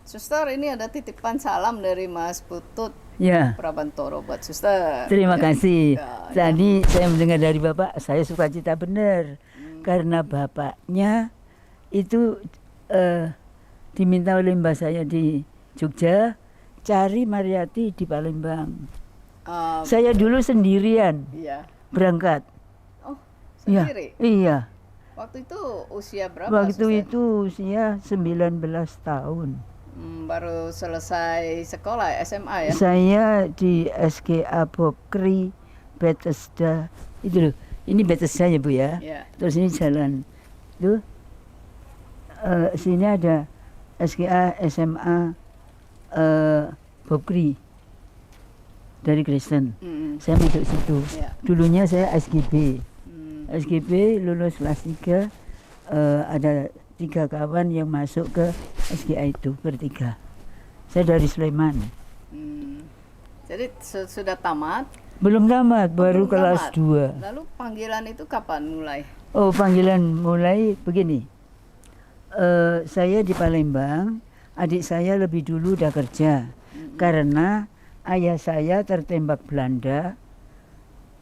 Suster, ini ada titipan salam dari Mas Putut Ya, Prabantoro buat Suster. terima kasih. Ya, Tadi saya mendengar dari Bapak, saya sukacita benar. Karena Bapaknya itu diminta oleh mbak saya di Jogja, cari Mariati di Palembang. Saya dulu sendirian Iya. berangkat. Oh, Iya, sendiri. iya. Waktu itu usia berapa? Waktu Suster? itu usia 19 tahun. Baru selesai sekolah SMA ya. Saya di SGA Bokri Bethesda. Itu loh. Ini Bethesda ya Bu ya. Iya. Terus ini jalan. Tuh. Sini ada SGA SMA Bokri dari Kristen. Saya masuk situ. Iya. Dulunya saya SGB. Hmm. SGB lulus kelas 3, ada 3 kawan yang masuk ke SGA itu bertiga. Saya dari Sleman. Jadi sudah tamat. Belum tamat, baru Belum kelas tamat. 2. Lalu panggilan itu kapan mulai? Oh, panggilan mulai begini. Saya di Palembang, adik saya lebih dulu udah kerja. Karena ayah saya tertembak Belanda.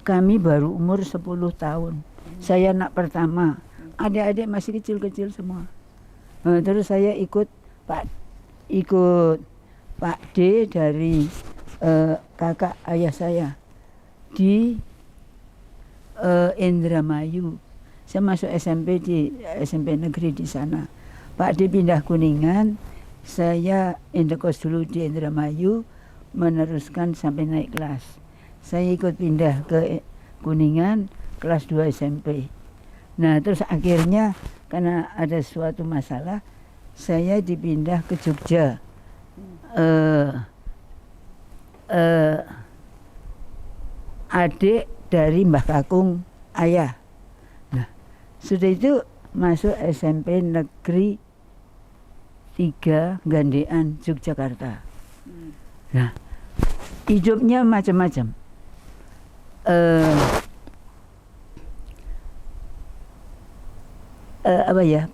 Kami baru umur 10 tahun. Saya anak pertama. Adik-adik masih kecil-kecil semua. Terus saya ikut Pak D dari kakak ayah saya di Indramayu. Saya masuk SMP di SMP negeri di sana. Pak D pindah Kuningan, saya indekos dulu di Indramayu, meneruskan sampai naik kelas. Saya ikut pindah ke Kuningan kelas 2 SMP. Nah, terus akhirnya karena ada suatu masalah, saya dipindah ke Jogja. Adik dari Mbah Kakung ayah. Nah, sudah itu masuk SMP Negeri 3 Gandean Yogyakarta. Nah, hidupnya macam-macam.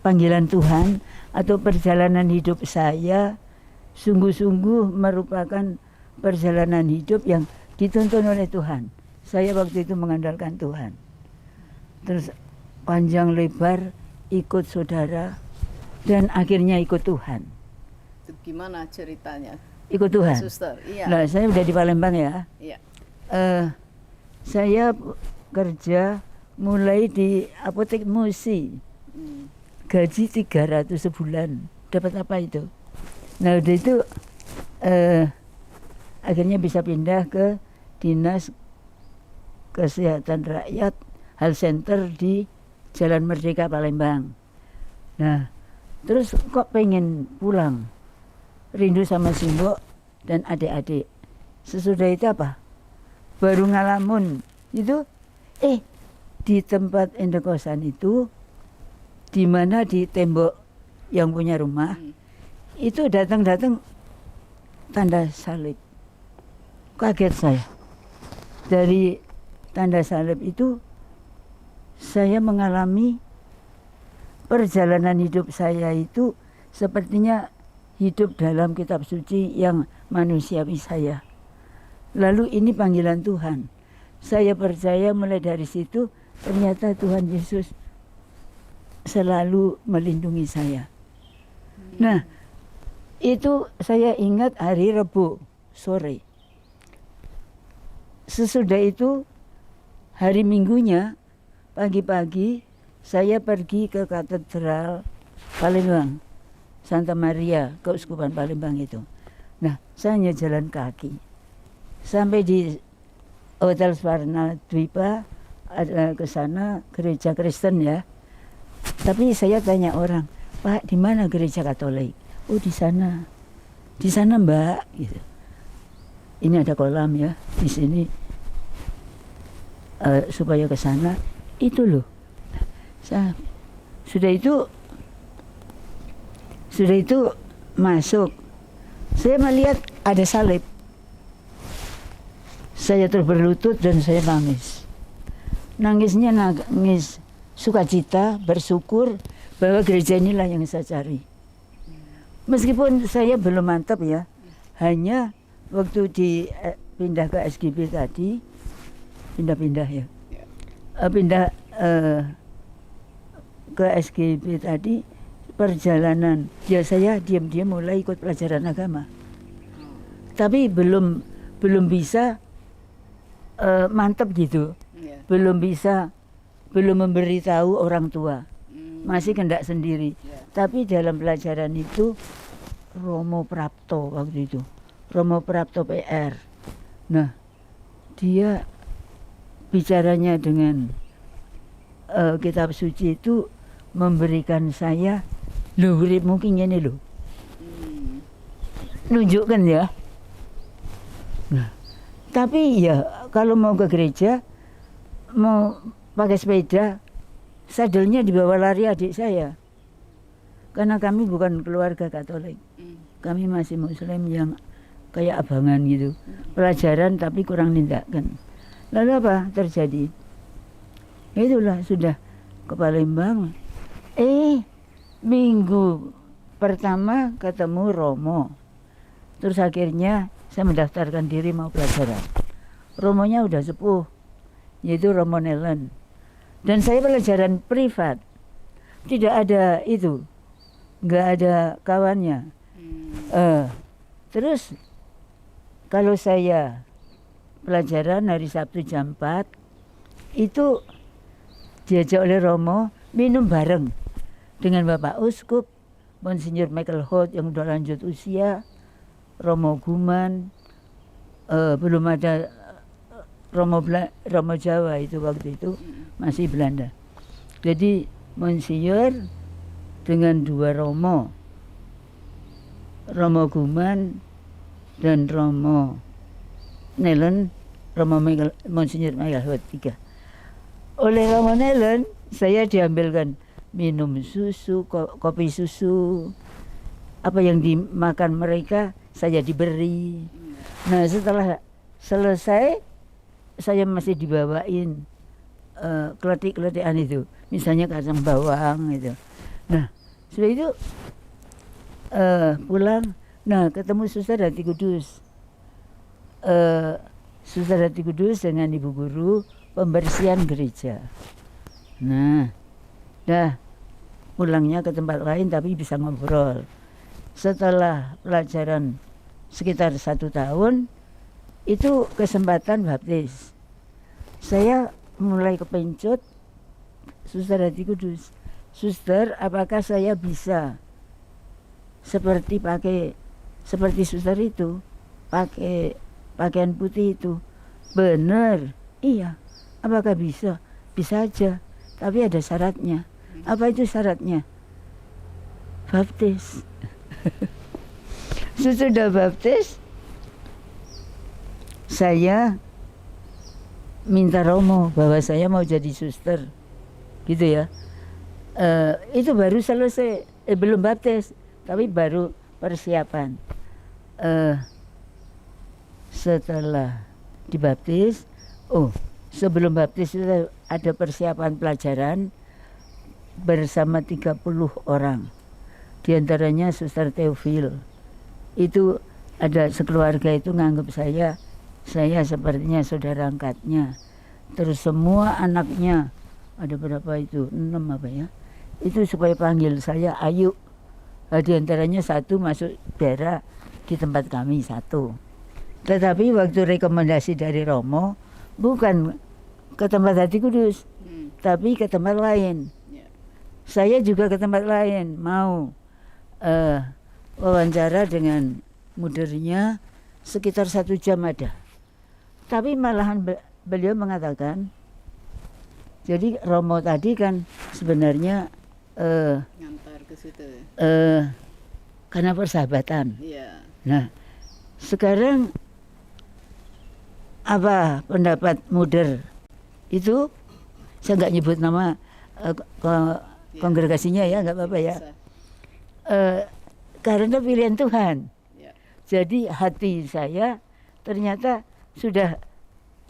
Panggilan Tuhan atau perjalanan hidup saya sungguh-sungguh merupakan perjalanan hidup yang dituntun oleh Tuhan. Saya waktu itu mengandalkan Tuhan. Terus panjang lebar ikut saudara dan akhirnya ikut Tuhan. Itu gimana ceritanya? Ikut Tuhan. Suster, iya. Nah, saya udah di Palembang ya. Iya. Saya kerja mulai di apotek Musi. Gaji 300 sebulan. Dapat apa itu? Nah, udah itu akhirnya bisa pindah ke Dinas Kesehatan Rakyat Health Center di Jalan Merdeka Palembang. Nah, terus kok pengen pulang? Rindu sama Simbok dan adik-adik. Sesudah itu apa? Baru ngalamun itu di tempat indekosan itu, di mana di tembok yang punya rumah itu datang tanda salib. Kaget saya. Dari tanda salib itu saya mengalami perjalanan hidup saya itu sepertinya hidup dalam kitab suci yang manusiawi saya. Lalu ini panggilan Tuhan. Saya percaya mulai dari situ ternyata Tuhan Yesus selalu melindungi saya. Nah, itu saya ingat hari Rabu sore. Sesudah itu hari Minggunya pagi-pagi saya pergi ke katedral Palembang, Santa Maria, Keuskupan Palembang itu. Nah, saya hanya jalan kaki sampai di Hotel Swarna Dwipa, ada ke sana gereja Kristen ya. Tapi saya tanya orang, Pak, di mana gereja Katolik? Oh, di sana. Di sana, Mbak, gitu. Ini ada kolam ya di sini, supaya ke sana. Itu loh. Sudah itu masuk. Saya melihat ada salib. Saya terus berlutut dan saya nangis. Nangisnya sukacita, bersyukur bahwa gereja inilah yang saya cari. Meskipun saya belum mantap ya, hanya waktu pindah ke SGB tadi, pindah-pindah ya, pindah ke SGB tadi, perjalanan ya saya diam-diam mulai ikut pelajaran agama, tapi belum bisa mantap gitu, belum memberitahu orang tua, masih kehendak sendiri. Tapi dalam pelajaran itu Romo Prapto waktu itu, Romo Prapto PR. Nah, dia bicaranya dengan kitab suci itu memberikan saya, loh urip mungkin ini loh, nunjukkan ya. Nah, tapi ya kalau mau ke gereja, mau pakai sepeda, sadelnya dibawa lari adik saya. Karena kami bukan keluarga Katolik, kami masih Muslim yang kayak abangan gitu, pelajaran tapi kurang tindakan. Lalu apa terjadi? Itulah sudah ke Palembang. Minggu pertama ketemu Romo, terus akhirnya saya mendaftarkan diri mau pelajaran. Romonya udah sepuh, yaitu Romo Nelen. Dan saya pelajaran privat, tidak ada itu, nggak ada kawannya. Terus kalau saya pelajaran hari Sabtu jam 4, itu diajak oleh Romo minum bareng dengan Bapak Uskup, Monsinyur Michael Holt yang udah lanjut usia, Romo Guman, belum ada Romo Jawa itu waktu itu masih Belanda. Jadi Monsinyur dengan 2 Romo Guman dan Romo Nelen, Monsinyur Michael Holt 3. Oleh Romo Nelen saya diambilkan minum susu, kopi susu, apa yang dimakan mereka saya diberi. Nah setelah selesai saya masih dibawain kletik-kletikan itu, misalnya kacang bawang gitu. Nah setelah itu pulang, nah ketemu Suster Hati Kudus, Suster Hati Kudus dengan Ibu Guru pembersihan gereja. Nah pulangnya ke tempat lain tapi bisa ngobrol. Setelah pelajaran sekitar 1 tahun, itu kesempatan baptis. Saya mulai kepencut, Suster Hati Kudus, Suster, apakah saya bisa seperti Suster itu, pakai pakaian putih itu? Benar, iya. Apakah bisa? Bisa aja, tapi ada syaratnya. Apa itu syaratnya? Baptis. Sesudah baptis, saya minta Romo bahwa saya mau jadi suster, gitu ya. Itu baru selesai, belum baptis, tapi baru persiapan. Setelah dibaptis, sebelum baptis itu ada persiapan pelajaran bersama 30 orang. Di antaranya Suster Theophil. Itu ada sekeluarga itu nganggap saya sepertinya saudara angkatnya. Terus semua anaknya, ada berapa itu? 6 apa ya? Itu supaya panggil saya Ayu. Di antaranya 1 masuk daerah di tempat kami 1. Tetapi waktu rekomendasi dari Romo, bukan ke tempat Hati Kudus, tapi ke tempat lain. Saya juga ke tempat lain, mau wawancara dengan mudernya sekitar 1 jam ada. Tapi malahan beliau mengatakan, jadi Romo tadi kan sebenarnya ngantar ke situ. Karena persahabatan. Iya. Nah, sekarang apa pendapat muder itu? Saya nggak nyebut nama kongregasinya ya, nggak apa-apa ya. Karena pilihan Tuhan. Ya. Jadi hati saya ternyata sudah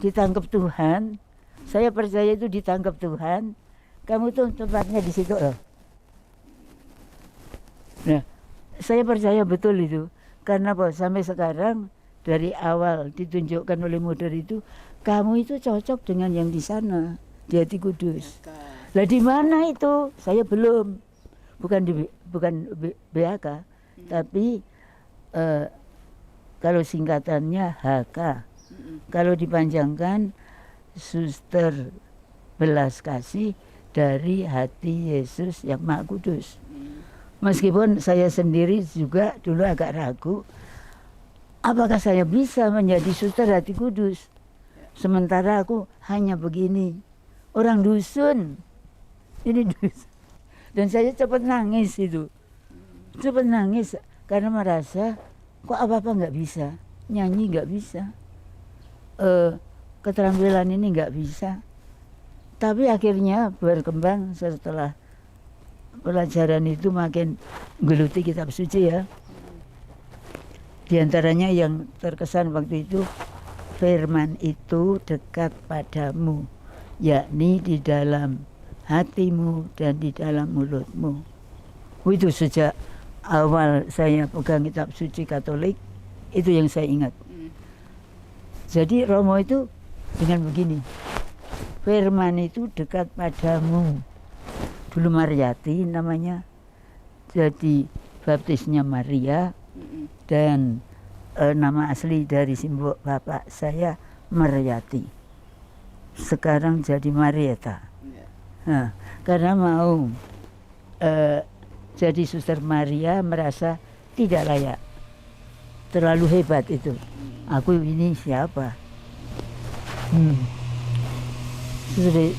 ditangkap Tuhan. Saya percaya itu ditangkap Tuhan. Kamu tuh tempatnya di situ loh. Nah, saya percaya betul itu. Karena apa? Sampai sekarang dari awal ditunjukkan oleh model itu, kamu itu cocok dengan yang di sana, di Hati Kudus. Lah di mana itu? Saya belum. Bukan BHK, tapi kalau singkatannya HK. Kalau dipanjangkan Suster Belas Kasih dari Hati Yesus yang Maha Kudus. Meskipun saya sendiri juga dulu agak ragu, apakah saya bisa menjadi suster Hati Kudus? Sementara aku hanya begini, orang dusun. Ini dusun. Dan saya cepat nangis itu. Cepat nangis karena merasa kok apa-apa nggak bisa. Nyanyi nggak bisa. Keterampilan ini nggak bisa. Tapi akhirnya berkembang setelah pelajaran itu makin menggeluti kitab suci ya. Di antaranya yang terkesan waktu itu, firman itu dekat padamu, yakni di dalam hatimu dan di dalam mulutmu. Itu sejak awal saya pegang kitab suci Katolik, itu yang saya ingat. Jadi Romo itu dengan begini, firman itu dekat padamu. Dulu Mariati namanya, jadi baptisnya Maria, dan nama asli dari simbol bapak saya Mariati. Sekarang jadi Marieta. Nah, karena mau jadi suster Maria merasa tidak layak, terlalu hebat itu. Aku ini siapa? Sudah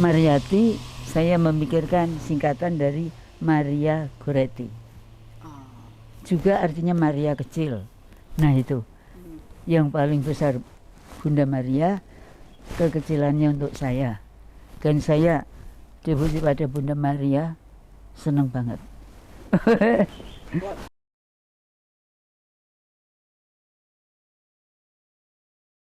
Mariati, saya memikirkan singkatan dari Maria Goretti. Juga artinya Maria kecil. Nah itu, yang paling besar Bunda Maria, kekecilannya untuk saya. Dan saya devosi pada Bunda Maria, senang banget.